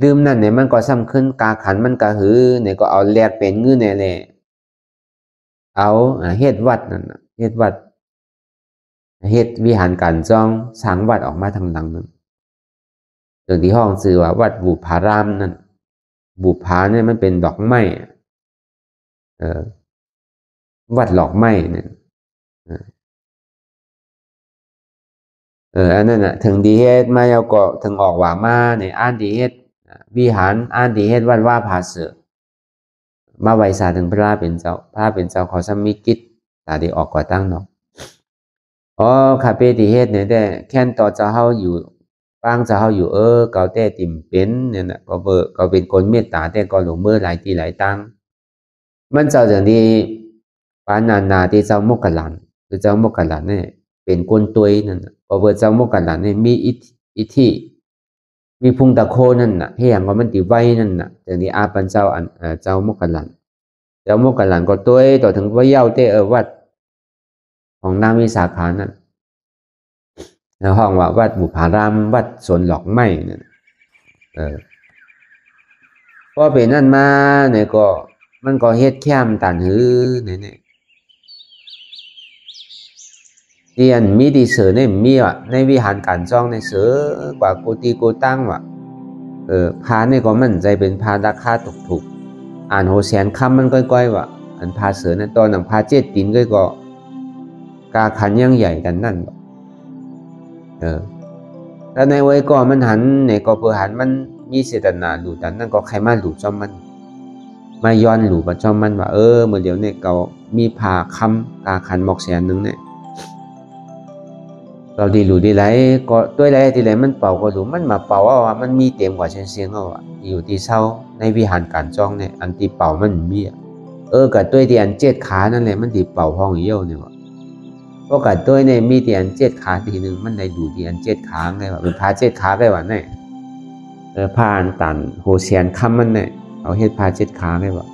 ดื่มนั่นเนี่ยมันก็ซ้ำขึ้นกาขันมันก็หือเนี่ยก็เอาแลกเป็นเงินเนี่ยแหละเอาเฮ็ดวัดนั่นเฮ็ดวัดเฮ็ดวิหารการจ้องสร้างวัดออกมาทางหลังนั้นโดยที่ห้องชื่อว่าวัดบุพารามนั่นบุพาเนี่ยมันเป็นดอกไม้วัดดอกไม้เนี่ยอันนั้นน่ะถึงดีเฮ็ดมาแล้วก็ถึงออกว่ามาเนี่ยอ่านดีเฮ็ดวิหารอ่านดีเฮ็ดวัดว่าภาเสือมาไว้สาถึงพระเป็นเจ้าเขาซ้ำมีกิจตาได้ออกก่อตั้งเนาะคาเปติเฮ็ดเนี่ยแต่แค่นต่อเจ้าเฮาอยู่ปางเจ้าเฮาอยู่เก่าแต่ติ่มเป็นเนี่ยน่ะก็เป็นคนเมตตาแต่ก็หลงเมื่อหลายที่หลายตังมันเจ้าอย่างนี้ปานาที่เจ้าโมกขลันคือเจ้าโมกขลันเนี่ยเป็นคนตัวยนั่นน่ะพอเจ้าโมกขลันเนี่ยมีอิทธิมีพุงตะโคนั่นน่ะเฮียงว่ามันติไว้นั่นน่ะอย่างนี้อาปันเจ้าเจ้าโมกขลันก็ตัวยต่อถึงว่าเย้าเตวัดของนางวิสาขานั่นแล้วห้องว่าวัดบุพารามวัดสวนหลอกไม้นั่นพอเป็นนั่นมาเนี่ยก็มันก็เฮ็ดแค้มตันหือเนี่ยเรียนมีดีเสือเนี่ยมีว่ะในวิหารการจ้องในเสือกว่ากูตีกูตั้งว่ะพาเนี่ยก็มั่นใจเป็นพาราคาถูกอ่านโหแสนคำมันก้อยๆว่ะอันพาเสือเนี่ยตอนหนังพาเจ็ดตีนก็กาขันยังใหญ่กันนั่นแล้วในไว้ก็มันหันเนี่ยก็เพื่อหันมันมีเจตนาหลุดแต่นั่นก็ใครมาหลุดจอมมันมาย้อนหลุดมาจอมมันว่าเมื่อเดี๋ยวเนี่ยเขามีพาคำกาขันหมอกแสนหนึ่งเนี่ยเราดีหลุดดีไรก็ด้วยไรทีไรมันเป่าก็หลุดมันมาเป่าว่ามันมีเต็มกว่าเสียงเอาอยู่ที่เศร้าในวิหารการจ้องเนี่ยอันที่เป่ามันมีกับด้วยที่อัน7 ขานั่นแหละมันที่เป่าห้องเยี่ยวเนี่ยว่ะเพราะกับด้วยเนี่ยมีที่อัน7 ขาทีหนึ่งมันได้ดูที่อัน7 ขาไงว่าเป็นพา7 ขาได้ว่าเนี่ยพาอันตันโหเสียนคำมันเนี่ยเอาเฮ็ดพา7 ขาได้ว่า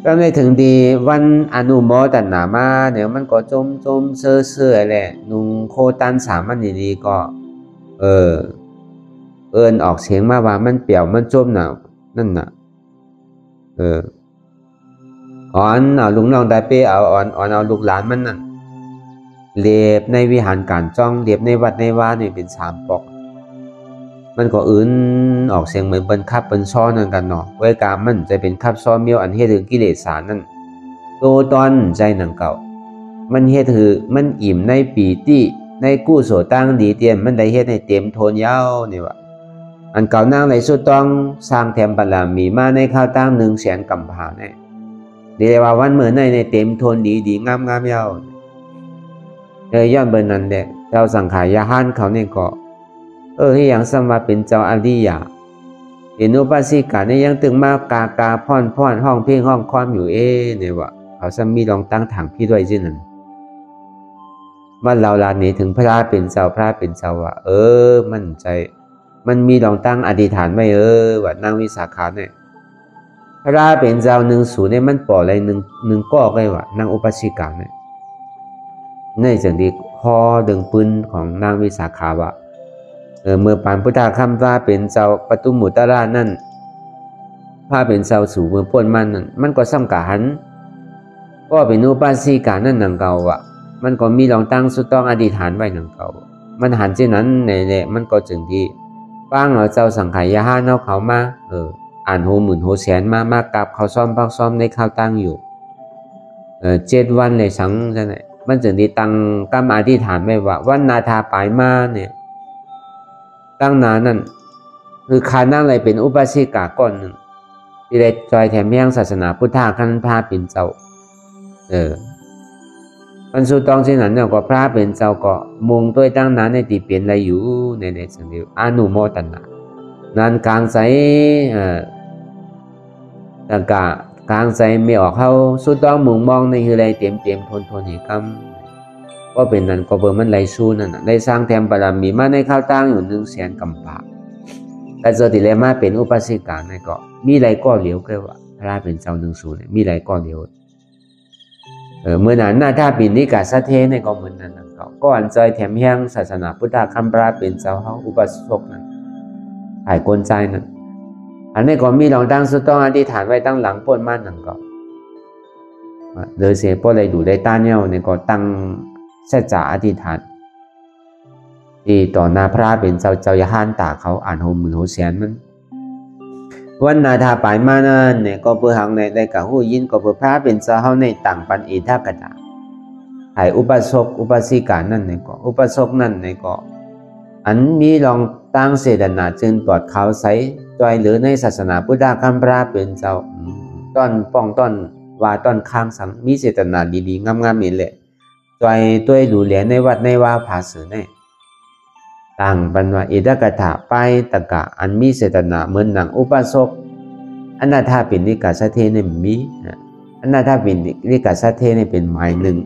ก็ไม่ถึงดีวันอนุโมทนามาเนี่ยมันก็จมเสื่อแหละนุงโคตันสามันดีๆก็เอิ้นออกเสียงมาว่ามันเปี่ยวมันจมน่ะนั่นน่ะอ่อนเอาลุงน้องได้เป้เอาอ่อนเอาลูกหลานมันนั่นเลียบในวิหารการจ้องเลียบในวัดในวานี่เป็น3 ปอกมันก็ออกเสียงเหมือนเป็นคับเป็นซ้อนนั่นกันเนาะเวกามันจะเป็นคับซ้อนเมียวอันเฮ็ดถึงกิเลสสารนั่นโตตอนใจหนังเก่า มันเฮ็ดถือมันอิ่มในปีติในกู้โสตั้งดีเตียนมันได้เฮ็ดให้เต็มโทนยาวนี่ว่าอันเก่านางในสุดต้องสร้างแถมบารมีมาในข้าวตั้ง100,000 กำพาเนี่ยเรียกว่าวันเมื่อในเต็มโทนดีงามยาวย้อนเบอร์นั้นแหละเจ้าสังขารยาหันเขาเนี่ยก็ที่ยังสมว่าเป็นเจ้าอริยะเห็นอุปาสิกาเนี่ยยังตึงมากกาพ่อนห้องเพลงห้องความอยู่เนี่ยว่าเขาซ้ำมีลองตั้งถังพี่ด้วยจินั้นว่าเราลานี้ถึงพระเป็นเจ้าว่ามั่นใจมันมีลองตั้งอธิษฐานไว้ว่านางวิสาขาเนี่ยพระเป็นเจ้า10เนี่ยมันปล่อยอะไรหนึ่งก็ไว้ว่านางอุปาสิกาเนี่ยในจังดีคอดึงปืนของนางวิสาขาว่าเมื่อปานพุทธาคำว่าเป็นเจ้าปตุมุตรานั่นพระเป็นเจ้าสู่เมืองพ้นมันนั่นมันก็ซ้ำกะหันก็เป็นอุปาสิกานั่นหนังเก่าอ่ะมันก็มีลองตั้งสุดต้องอธิษฐานไว้หนังเก่ามันหันเช่นนั้นในมันก็จึงที่ป้างเอาเจ้าสังขายาห้าเนาเขามาอ่านโหมื่นโหแสนมากราบเขาซ้อมพักซ้อมในข้าวตั้งอยู่7 วันเลยสังใช่ไหมมันจึงที่ตั้งกรรมอธิษฐานไว้ว่าวันนาทาปลายมาเนี่ยตั้งนานนั่นคือขานั่งอะไรเป็นอุปาสิกาก้อนหนึ่งที่ได้จอยแถมแย่งศาสนาพุทธาคันพระเป็นเจ้ามันสุดต้องเช่นนั้นเนี่ยก็พระเป็นเจ้าก็มุงตัวตั้งนานในที่เปลี่ยนอะไรอยู่ในสังเดียวอนุโมทนานั้นกลางใสต่างกลางใสไม่ออกเขาสุดต้องมุงมองในคืออะไรเตรียมทนเหตุกรรมก็เป็นนั้นก็เบอร์มันไรสู้นั่นได้สร้างแถมบารมีมาในข้าวตั้งอยู่100,000 กำพาแต่เจอติเลมาเป็นอุปาสิกาในก็มีไรก็เหลียวก็ว่าพระเป็นเจ้า10เนี่ยมีไรก็เหลียวเมื่อนั้นถ้าปีนี้กาสะเทในก็เหมือนนั้นก็อันใจแถมแห่งศาสนาพุทธคัมภาเป็นเจ้าเขาอุปสมบทนั้นหายกลใจนั้นอันนี้ก็มีลองตั้งสุดต้องอธิษฐานไว้ตั้งหลังพ้นมั่นนั่นก็โดยเสียป้อเลยดูได้ต้านเนี่ยในก็ตั้งเสจ่าอธิษฐานที่ต่อหน้าพระเป็นเจ้ายาหันตาเขาอ่านโหมื่นโหแสนมันวันนาทาปลายมานั่นเนี่ยก็เพื่อหังในได้กับหูยินก็เพื่อพระเป็นเจ้าเขาในต่างปันอิทากตาหายอุปสกอุปสิกานั่นเนี่ยก็อุปสกนั่นเนี่ยก็อันมีลองตั้งเสดนาจึงปลอดเขาใสจอยหรือในศาสนาพุทธคัมภีร์เป็นเจ้าต้นป้องต้นว่าต้นข้างสังมีเจตนาดีๆงามๆนี่แหละจอยตัวดูเหรียญในวัดในว่าภาษาเนี่ยต่างบรรวาอิทากถาไปตะกะอันมีเจตนาเหมือนหนังอุปสกอันนาถ้าเป็นนิกาสะเทเนี่ยมีอันนาถ้าเป็นนิกาสะเทเนี่ยเป็นหมายหนึ่ง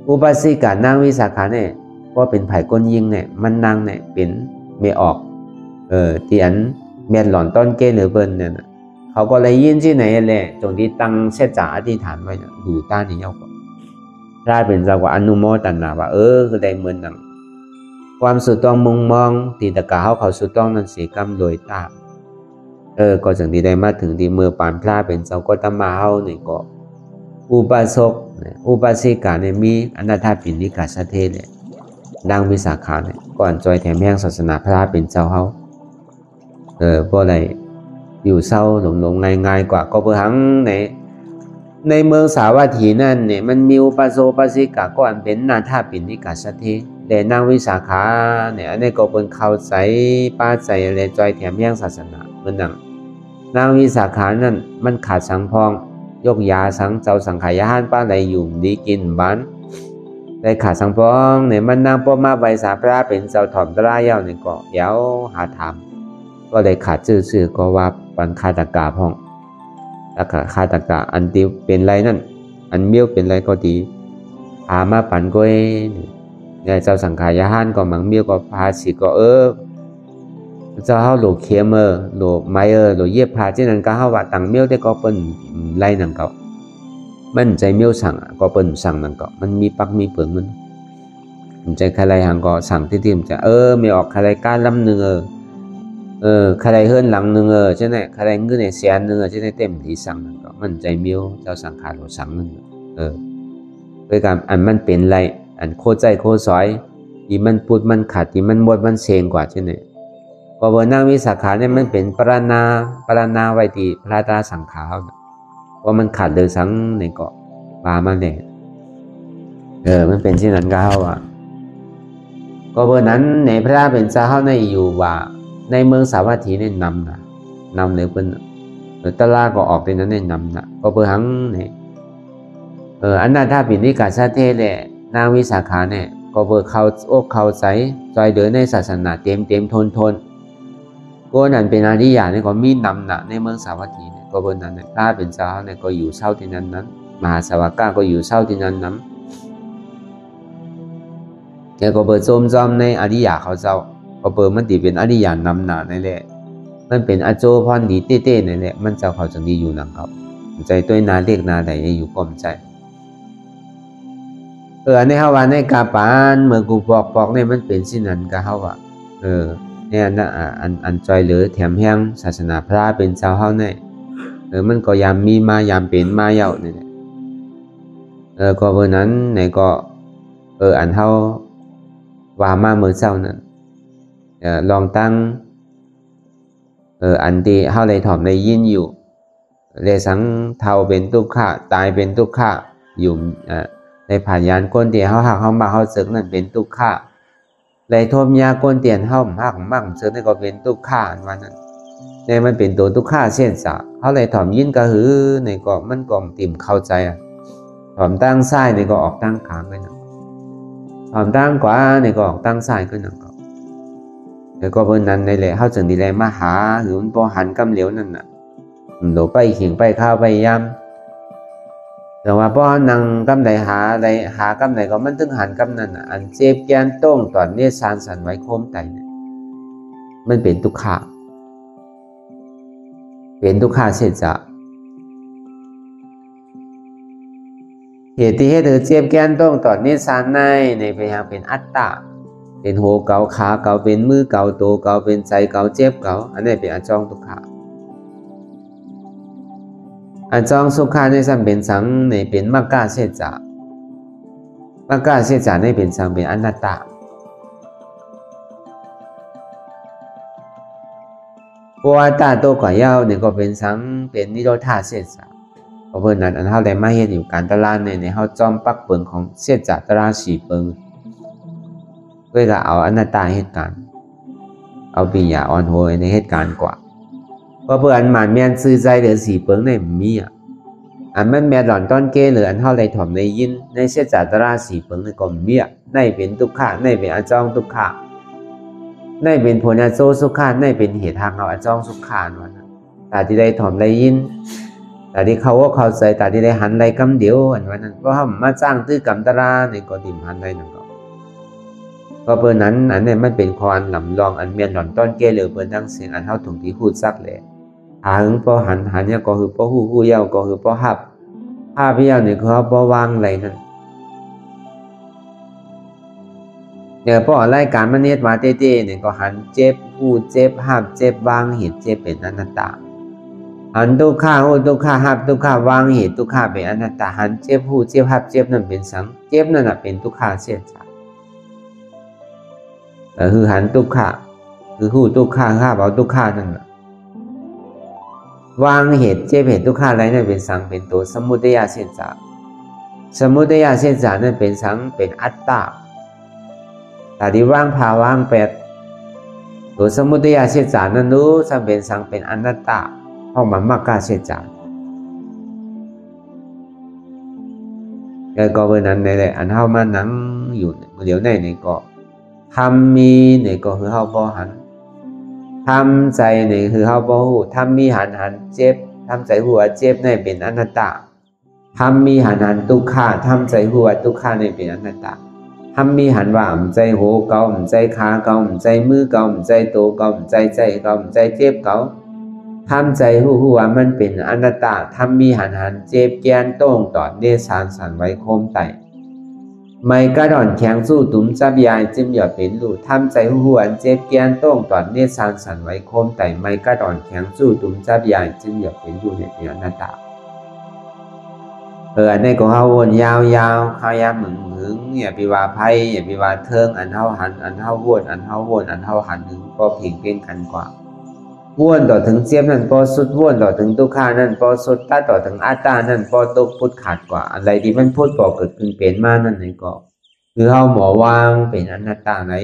อุปาสิกานางวิสาขาเนี่ยก็เป็นไผ่ก้นยิงเนี่ยมันนางเนี่ยเป็นเมออกที่อันเมียนหล่อนต้นเกหรือเบิ้ลเนี่ยเขาก็เลยยินที่ไหนแหละจงที่ตั้งเสจ่าอธิษฐานไว้ดูต้านนี่ยากพระเป็นเจ้าก็อนุโมทนาว่าคือได้เหมือนหนังความสุดต้องมุงมองตีตะกาเขาสุดต้องนั้นเสียกรรมโดยตาก็จึงที่ได้มาถึงที่เมื่อปานพระเป็นเจ้าก็ตมาเฮาเนี่ยก็อุปสกอุปาสิกาเนี่ยมีอนาถาปิณิกาสะเทเนี่ยดังวิสาขาเนี่ยก่อนจอยแถมแห่งศาสนาพระเป็นเจ้าเฮาเพราะอะไรอยู่เศร้าหลงง่ายกว่าก็เพื่อหังในเมืองสาวัตถีนั่นเนี่ยมันมีอุปาโสอุปาสิกาก่อนเป็นนาถาปิณิกาสะเทแต่นางวิสาขาเนี่ยอันนี้ก็เป็นเข้าใจป้าใจอะไรจอยแถมแห่งศาสนาเหมือนนางวิสาขานั่นมันขาดสังพองยกยาสังเจ้าสังขายาหันป้าอะไรอยู่ดีกินบ้านได้ขาดสังพองเนี่ยมันนางป้อมาใบสาพระเป็นเจ้าถ่อมตราเย้าเนี่ยก็เย้าหาถามก็ได้ขาดชื่อก็ว่าปันคาตกาพ่องแล้วคาตกาอันติเป็นไรนั่นอันเมี้ยวเป็นไรก็ดีพามาปันก็เนี่ยเจ้าสังขายาหันก็มังเมี้ยวก็พาสิก็เจ้าเฮาโหลเคียมโหลไม้โหลเย็บผ้าเช่นนั้นก็เฮาว่าตังเมี้ยวได้ก็เปิ้นไล่นั่นก็มันใจเมี้ยวสั่งก็เปิ้นสั่งนั่นก็มันมีปักมีเปิงมันใจใครหังก็สั่งที่มันจะไม่ออกใครก้านลำหนึ่งใครเฮิรนหลังหนึ่งใช่ไหมใครเงินในแสนหนึ่งใช่ไหมเต็มที่สั่งนั่นก็มันใจเมี้ยวเจ้าสังขารโหลสั่งนั่นด้วยการอันมันเป็นไรอันโคใจโคซอยที่มันพูดมันขัดที่มันบดมันเซงกว่าใช่ไหมก็เบอร์นางวิสาขาเนี่ยมันเป็นปรานาไว้ที่พระตาสังขารว่ามันขาดเดือสังในเกาะปามาเนี่ย มันเป็นที่นั้นก็เฮาอ่ะก็เพราะนั้นในพระเป็นเจ้าเฮาในอยู่ว่าในเมืองสาวัตถีเนี่ยนำเลยเพิ่นตะลาก็ออกเป็นนั้นเนี่ยนำนะก็เพื่อหังเนี่ยอันนั้นถ้าปิ่นนิกาชาเทแหละนางวิสาขาเนี่ยก็เพื่อเขาอกเขาใสจอยเดินในศาสนาเต็มทนก็นั่นเป็นอริยะเนี่ยก็มีนำนะในเมืองสาวัตถีเนี่ยก็เพื่อนั้นเนี่ยพระเป็นเจ้าเนี่ยก็อยู่เช่าที่นั้นมหาสาวกาก็อยู่เช่าที่นั้นแกก็เปิดโจมในอริยะเขาเจ้าก็เปิดมันติเป็นอริยะนำหนาในแหละมันเป็นอโจพรดีเต้ในแหละมันเจ้าเขาจังดีอยู่นังเขาใจตัวนาเรียกนาใดอยู่ก้มใจในเฮาว่าในกาปานเมื่อกูปอกเนี่ยมันเป็นสินั้นก็เฮาว่าเนี่ยนะอันจอยเหลือแถมแห้งศาสนาพระเป็นชาวเฮาเนี่ยมันก็ยามมีมายามเป็นมาเย่านี่แหละก็เพราะนั้นในก็อันเฮาว่ามาเมื่อเช้านั้นลองตั้งอันที่เฮาได้ถ่อมได้ยินอยู่เลสังเท่าเป็นทุกข์ตายเป็นทุกข์อยู่ในผ่านยานก้นเตียนเฮาหักเฮามาเฮาสึกนั่นเป็นทุกข์เลยทมยาก้นเตียนเฮาหักมั่งสึกนั่นก็เป็นทุกข์ว่านั้นในมันเป็นตัวทุกข์เช่นสะเฮาเลยถ่อมยินก็หือในก็มันก็ติ่มเข้าใจถ่อมตั้งซ้ายในก็ออกตั้งขางไปนะถ่อมตั้งขวาในก็ออกตั้งซ้ายก็นั่นก็แล้วก็เพิ่นนั้นในแหละเฮาจึงดีแลมาหาหรือมันบ่หันกำเหลวนั่นน่ะโดไปขิงไปข้าวไปยำแต่ว่าพอนั่งกำไหนหากำไหนก็มันถึงหันกำนั่นอันเจ็บแกนต้งตอนนี้สารสันไว้โคมไตเนี่ยมันเป็นทุกข์เป็นทุกข์เสียจะเหตุที่ให้เธอเจ็บแกนต้งตอนนี้สารในพยายามเป็นอัตตาเป็นหัวเก่าขาเก่าเป็นมือเก่าตัวเก่าเป็นใจเก่าเจ็บเก่าอันนี้เป็นอจองทุกข์อันจองสุขาในสัมเป็นสังในเป็นมรรคเสจามรรคเสจาในเป็นสังเป็นอนัตตาปัวตาโตกว่าเย้าเนี่ยก็เป็นสังเป็นนิโรธาเสจาเพราะเพื่อนนั้นอันเท่าใดมาเห็นอยู่การตลาดในเท่าจอมปักเปิงของเสจาตราสีเปิงเพื่อก็เอาอนัตตาเหตุการณ์เอาปิญญาอ่อนโหยในเหตุการณ์กว่าเพราะเพื่อนหมานแมนซื้อใจเหลือสีเปิงในมีอันมันแม่หล่อนต้นเกหรืออันเท่าไรถ่อมในยินในเสจาตราสีเปิงในก็มีในเป็นทุกข์ในเป็นอจองทุกข์ในเป็นผลอโจสุขในเป็นเหตุทางเอาอจองสุขวันแต่ที่ได้ถ่อมได้ยินแต่ที่เขาว่าเขาใส่แต่ที่ได้หันไรกำเดียวอันวันนั้นก็ห้ามมาจ้างตื้อกำตราในก็ดิ่มหันได้นั่นก็เพื่อนนั้นอันนี้มันเป็นความหลำลองอันเมียนหล่อนต้นเกลือเพื่อนทั้งเสียงอันเท่าถุงที่พูดซักเลยหาหึงพอหันเนี่ยก็คือพอหูเย้าก็คือพอหับผ้าพี่เย้าเนี่ยคือพอวางอะไรนั่นเนี่ยพอรายการมันเนียดมาเต้ๆเนี่ยก็หันเจ็บหูเจ็บหับเจ็บวางเหตุเจ็บเป็นอนัตตาหันทุกข้าหูทุกข้าหับทุกข้าวางเหตุทุกข้าเป็นอนัตตาหันเจ็บหูเจ็บหับเจ็บนั่นเป็นสังเจ็บนั่นเป็นทุกข้าเสียใจคือหันทุกข้าคือหูทุกข้าข้าเอาทุกข้านั่นวางเหตุเจ็บเหตุทุกข์อะไรนั่นเป็นสังเป็นตัวสมุทัยเส้นสาสมุทัยเส้นสานั่นเป็นสังเป็นอัตตาแต่ที่ว่างภาวางเป็ดตัวสมุทัยเส้นสานั่นรู้สังเป็นสังเป็นอนัตตาเพราะมันมรรคเส้นสาแล้วก็เวนั้นในแหละอันเฮามานั่งอยู่เดี๋ยวในก็ทำมีในก็คือเฮาบ่หันทำใจนี่คือเฮาบ่ฮู้ทำมีหันเจ็บทำใจหัวเจ็บนี่เป็นอนัตตาทำมีหันทุกข์ทำใจหัวทุกข์นี่เป็นอนัตตาทำมีหันว่าใจโหเก่าใจขาเก่าใจมือเก่าใจโตเก่าใจเก่าใจเจ็บเก่าทำใจฮู้ว่ามันเป็นอนัตตาทำมีหันเจ็บแกนต้งตอดเดชานสันไว้โคมไตไม่กระดอนแข็งสู้ตุ้มจับยายจิ้มหยอดเป็นลูทำใจหัวเจ็บแกนต้งตอนเนสานสันไว้โคมไตไม่กระดอนแข็งสู้ตุ้มจับยายจิ้มหยอดเป็นลูเนี่ยเป็นอนัตตาอันนี้ก็เฮาวนยาวข้าวยามหึงอย่าไปว่าไพ่อย่าไปว่าเทิงอันเฮาหันอันเฮาวนอันเฮาวนอันเฮาหันหึงก็เพียงเพ่งกันกว่า ว่วนต่อถึงเสียมนั่นพอสุดว่วนต่อถึงทุกขานั่นพอสุดตาต่อถึงอาตานั่นพอตกพุทธขาดกว่าอะไรที่มันพุทธก่อเกิดขึ้นเป็นมานั่นนี่ก็คือเฮาหมอวางเป็นอนัตตาไหน